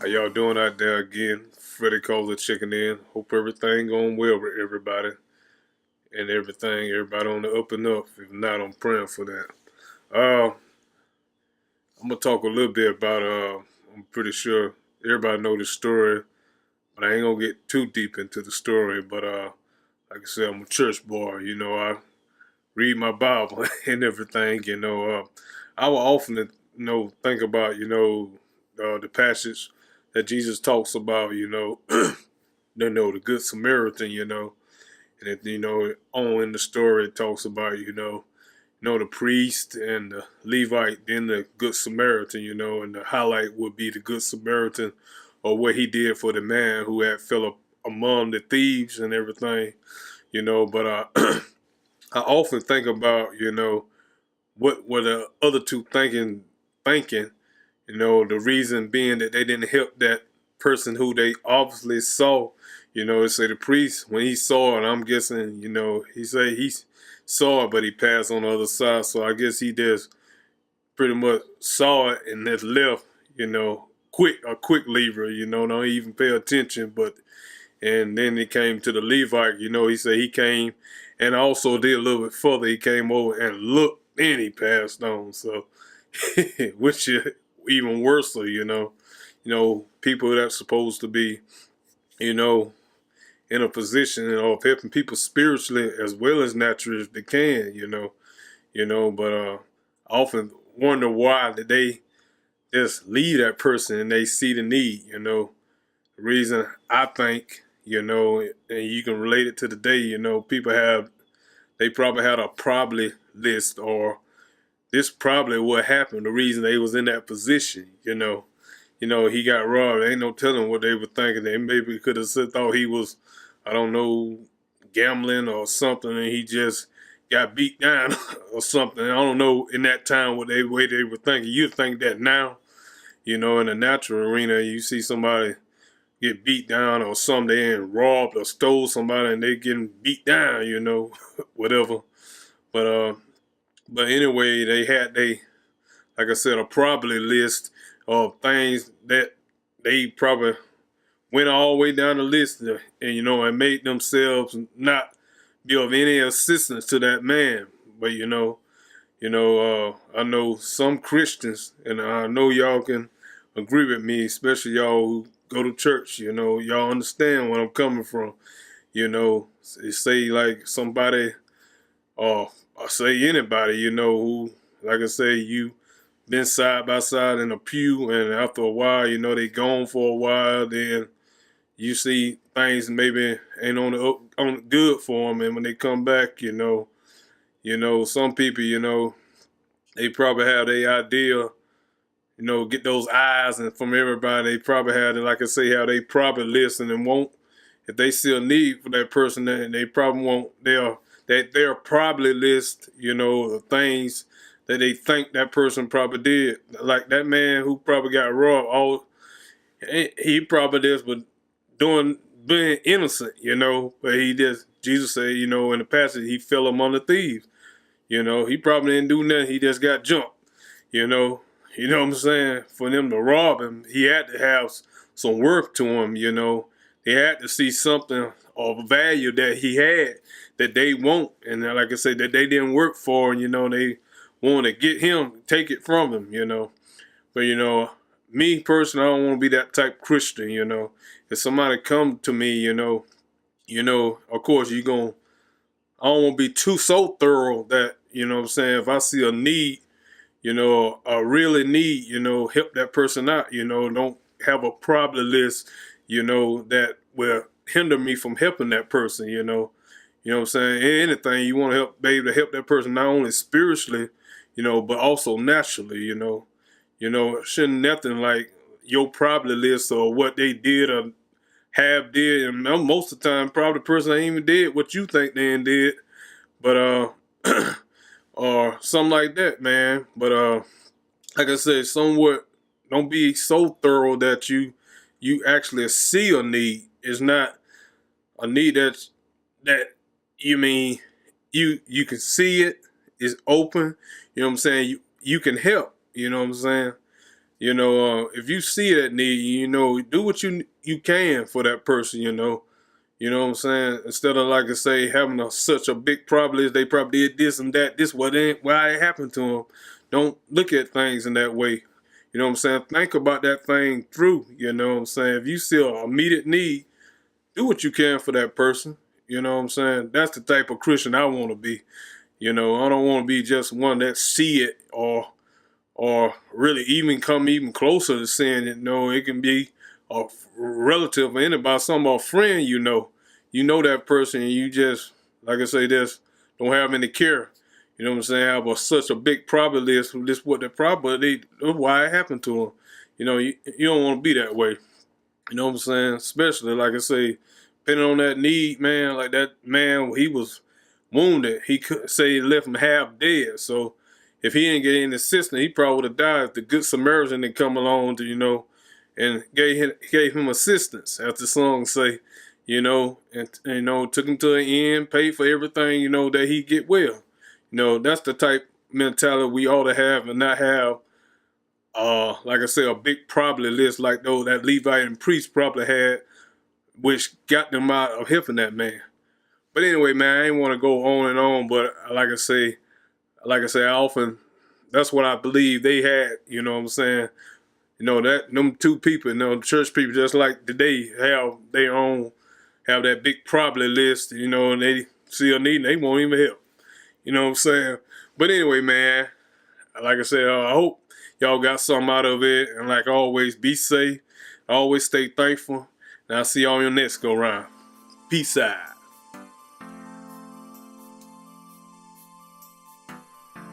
How y'all doing out there again? Freddie Cola checking in. Hope everything going well with everybody and everything. Everybody on the up and up. If not, I'm praying for that. Uh, I'm gonna talk a little bit about. I'm pretty sure everybody know the story, but I ain't gonna get too deep into the story. But like I said, I'm a church boy. I read my Bible and everything. I will often think about the passage that Jesus talks about. The Good Samaritan, and on in the story it talks about, the priest and the Levite, then the Good Samaritan, and the highlight would be the Good Samaritan or what he did for the man who had fell up among the thieves and everything, but I often think about, what were the other two thinking, the reason being that they didn't help that person who they obviously saw. They say the priest, when he saw it, I'm guessing, he say he saw it, but he passed on the other side. So I guess he just pretty much saw it and just left, a quick lever, don't even pay attention. And then he came to the Levite, he said he came and also did a little bit further. He came over and looked, and he passed on. So, which is even worse, people that's supposed to be, in a position of helping people spiritually as well as naturally if they can, but I often wonder why did they just leave that person and they see the need, The reason I think, and you can relate it to the day, they probably had a probably list, or this probably what happened, the reason they was in that position, he got robbed. Ain't no telling what they were thinking. They maybe could have thought he was, I don't know, gambling or something, and he just got beat down or something. I don't know in that time what way they were thinking. You'd think that now, in the natural arena, you see somebody get beat down or something, they ain't robbed or stole somebody and they getting beat down, whatever. But but anyway, they like I said, a probably list of things that they probably went all the way down the list and made themselves not be of any assistance to that man. But I know some Christians, and I know y'all can agree with me, especially y'all who go to church. Y'all understand where I'm coming from. They say like somebody, or say anybody, who, like I say, you been side by side in a pew, and after a while, they gone for a while, then you see things maybe ain't on the good for them, and when they come back, some people, they probably have their idea, get those eyes and from everybody. They probably have, like I say, how they probably listen and won't. If they see a need for that person, then they probably won't. They'll probably list, the things that they think that person probably did. Like that man who probably got robbed. He probably just was being innocent, but Jesus said, in the passage, he fell among the thieves. He probably didn't do nothing. He just got jumped, you know. You know what I'm saying? For them to rob him, he had to have some work to him, They had to see something of value that he had that they won't. And like I said, that they didn't work for, and, they want to get him, take it from him, But, me personally, I don't want to be that type of Christian, If somebody come to me, of course I don't want to be so thorough that, what I'm saying, if I see a need, a really need, help that person out, don't have a problem list, that will hinder me from helping that person, what I'm saying? Anything you want to help, baby, to help that person, not only spiritually, but also naturally, shouldn't nothing like your probably list or what they did or have did, and most of the time, probably the person ain't even did what you think they did, but or something like that, man. But like I said, somewhat don't be so thorough that you actually see a need. It's not a need that you mean you can see it, it's open. You know what I'm saying? You can help. You know what I'm saying? if you see that need, do what you can for that person, You know what I'm saying? Instead of, like I say, having such a big problem, they probably did this and that. This what ain't why it happened to them. Don't look at things in that way. You know what I'm saying? Think about that thing through. You know what I'm saying? If you see an immediate need, do what you can for that person. You know what I'm saying? That's the type of Christian I want to be. I don't want to be just one that see it or really even come even closer to saying it. No, it can be a relative or anybody, some a friend that person, and you just, like I say, this don't have any care. You know what I'm saying? Have such a big problem list. This what the problem, why it happened to them. You don't want to be that way. You know what I'm saying? Especially, like I say, depending on that need, man, like that man, he was wounded. He could say he left him half dead. So if he didn't get any assistance, he probably would have died. If the good Samaritan didn't come along to, and gave him assistance, as the song say, and took him to an end, paid for everything, that he get well. That's the type mentality we ought to have, and not have, like I say, a big problem list like those that Levite and priest probably had, which got them out of helping that man. But anyway, man, I ain't want to go on and on, but like I say, I often, that's what I believe they had, you know what I'm saying? That them two people, the church people, just like today, have their own, have that big problem list, and they see a need and they won't even help. You know what I'm saying? But anyway, man, like I said, I hope y'all got something out of it. And like always, be safe. Always stay thankful. And I'll see y'all on your next go round. Peace out.